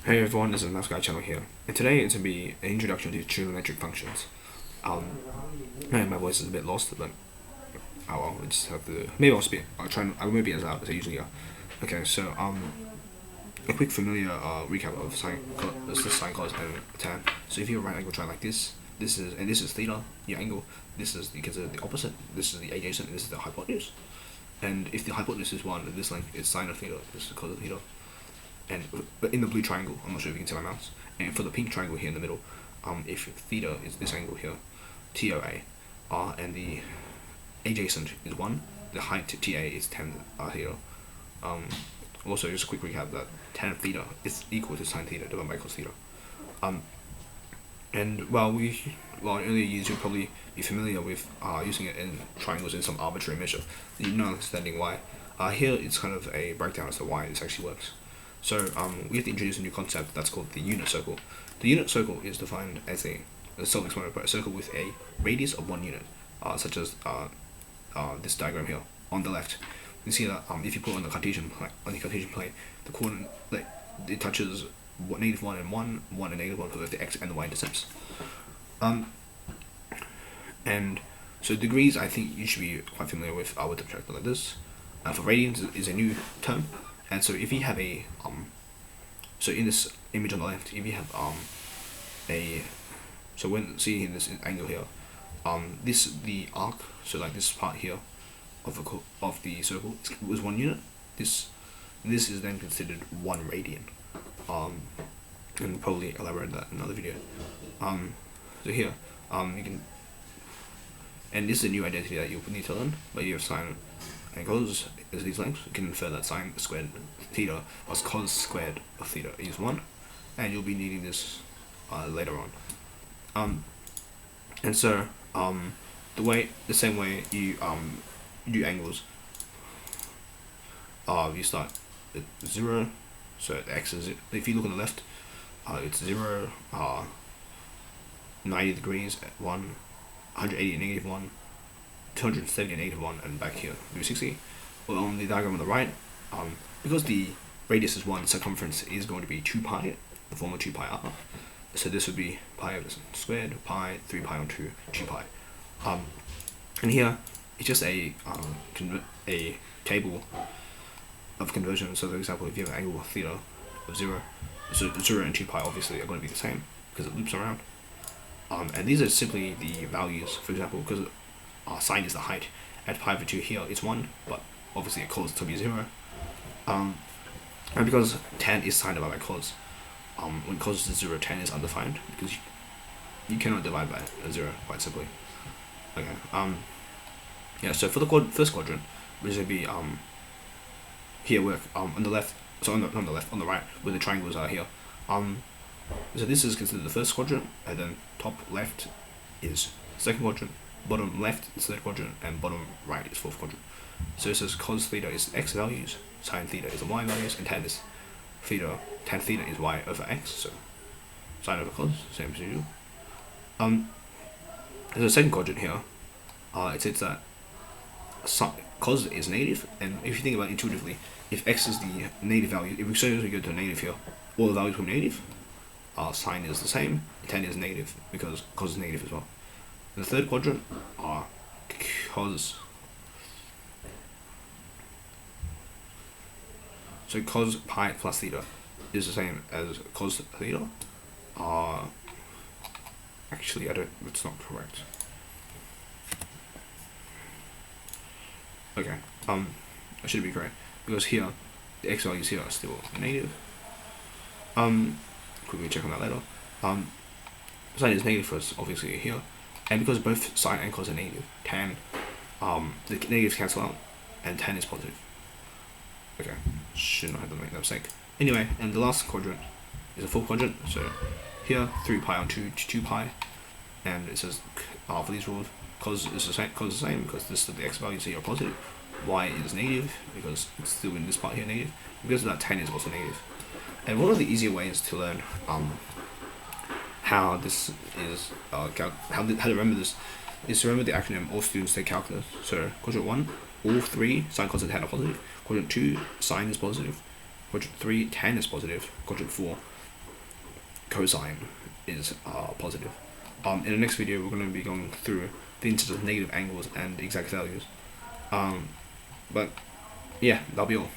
Hey everyone, this is Mouse Guy Channel here, and today it's going to be an introduction to trigonometric functions. Man, my voice is a bit lost, but oh well, I just have to. Maybe I'll speak. I won't be as loud as I usually are. Okay, so a quick familiar recap of sine, cos, and tan. So if you have a right angle triangle like this is theta, your angle. This is, you consider the opposite. This is the adjacent. And this is the hypotenuse. And if the hypotenuse is 1, this length is sine of theta. This is cos of theta. But in the blue triangle, I'm not sure if you can see my mouse, and for the pink triangle here in the middle, if theta is this angle here, TOA, and the adjacent is 1, the height to TA is tan theta. Also, just a quick recap that tan theta is equal to sine theta divided by cos theta. And well, in earlier years you'll probably be familiar with using it in triangles in some arbitrary measure. You're not understanding why. Here it's kind of a breakdown as to why this actually works. So we have to introduce a new concept that's called the unit circle. The unit circle is defined as a self-explanatory, a circle with a radius of 1 unit, such as this diagram here on the left. You see that if you put on the Cartesian plane, the coordinate, like, it touches -1 and 1, 1 and -1 for both the x and the y intercepts. And so degrees, I think you should be quite familiar with the protractor like this. For radians is a new term. And so if you have a so in this image on the left, if you have see in this angle here, the arc, so like this part here of the circle was 1 unit. This is then considered 1 radian. And probably elaborate that in another video. So here you can, and this is a new identity that you need to learn, but you have sine and cos is these lengths. You can infer that sine squared theta plus cos squared of theta is 1, and you'll be needing this later on. And so the same way you do angles, you start at 0. So the x is, if you look on the left, it's 0, 90 degrees at 1, 180 at -1, 270 at -1, and back here 360. Well, on the diagram on the right, because the radius is 1, circumference is going to be 2 pi, the form of 2 pi r. So this would be pi over squared, pi, 3 pi on 2 pi. And here it's just a table of conversion. So for example, if you have an angle of theta of 0, so 0 and 2 pi obviously are going to be the same because it loops around. And these are simply the values. For example, because sine is the height, at pi over 2 here it's 1, but obviously it cos to be 0. And because tan is sine divided by cos, when cos is 0, tan is undefined because you cannot divide by 0 quite simply. Okay. Yeah. So for the first quadrant, which would be here work on the left. So on the right, where the triangles are here. So this is considered the first quadrant, and then top left is second quadrant, bottom left is third quadrant, and bottom right is fourth quadrant. So it says cos theta is x values, sine theta is the y values, and tan theta is y over x. So sine over cos, same as usual. There's a second quadrant here. It says that cos is negative, and if you think about it intuitively, if x is the negative value, if we go to a negative here, all the values become negative. Sine is the same, tan is negative because cos is negative as well. The third quadrant are cos. So cos pi plus theta is the same as cos theta. Actually, that's not correct. Okay, I should be correct because here the x values here are still negative. Quickly check on that later. Sine is negative for us obviously here, and because both sine and cos are negative, tan, the negatives cancel out, and tan is positive. Okay, should not have to make that mistake. Anyway, and the last quadrant is a full quadrant. So here 3 pi on 2 pi, and it says for these rules, cos is the same because the x values here are positive, y is negative because it's still in this part here negative. Because of that, tan is also negative. And one of the easier ways to learn how this is how to remember this is to remember the acronym all students take calculus. So quadrant 1, all 3 sine, cos, and tan are positive. Quadrant 2, sine is positive. Quadrant 3, tan is positive. Quadrant 4, cosine is positive. In the next video, we're going to be going through the incidence of negative angles and exact values. But yeah, that'll be all.